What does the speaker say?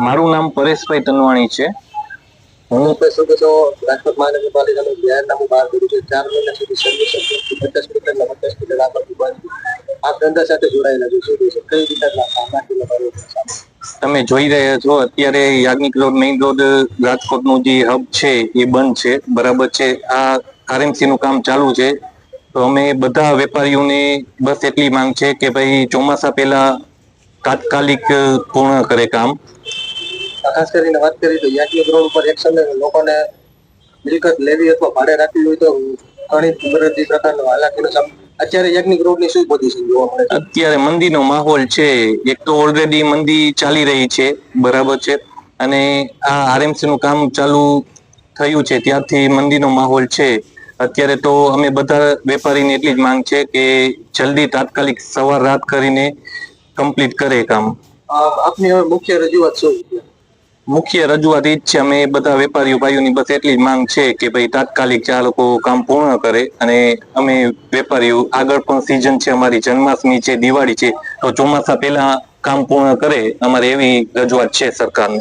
મારું નામ પરેશભાઈ તનવાણી છે। હું રાજકોટ મહાનગરપાલિકાનું જાહેરનામું બહાર કર્યું છે 4 મહિના સુધી સર્વિસ 50 મીટરના 50 મીટર આગળ બંધ આ ધંધા સાથે જોડાયેલા છે। શું કઈ રીતે તમે જોઈ રહ્યા છો અત્યારે યાજ્ઞિક રોડ મેઇન રોડ રાજકોટનું જે હબ છે એ બંધ છે, બરાબર છે। આ આરએમસી નું કામ ચાલુ છે, તો અમે બધા વેપારીઓને બસ એટલી માંગ છે કે ભાઈ ચોમાસા પહેલા તાત્કાલિક પૂર્ણ કરે કામ। ખાસ કરીને વાત કરીએ તો યાજ્ઞિક રોડ ઉપર એક સમય લોકોને મિલકત લેવી અથવા ભાડે રાખવી હોય તો ઘણી કુદરતી પ્રકારનો હાલાકીનો સામનો અત્યારે યાજ્ઞિક રોડની શું પોઝિશન જોવા મળે છે? અત્યારે મંદીનો માહોલ છે, એક તો ઓલરેડી મંદી ચાલી રહી છે, બરાબર છે, અને આ આરએમસી નું કામ ચાલુ થયું છે ત્યારથી મંદીનો માહોલ છે। અત્યારે તો અમે બધા વેપારીની એટલી જ માંગ છે કે જલ્દી તાત્કાલિક સવાર રાત કરીને કમ્પ્લીટ કરે કામ। આપની હવે મુખ્ય રજૂઆત શું છે? મુખ્ય રજૂઆત એ જ છે, અમે બધા વેપારીઓ ભાઈઓની બસ એટલી જ માંગ છે કે ભાઈ તાત્કાલિક આ લોકો કામ પૂર્ણ કરે, અને અમે વેપારીઓ આગળ પણ સીઝન છે, અમારી જન્માષ્ટમી છે, દિવાળી છે, તો ચોમાસા પહેલા કામ પૂર્ણ કરે, અમારે એવી રજૂઆત છે સરકારને।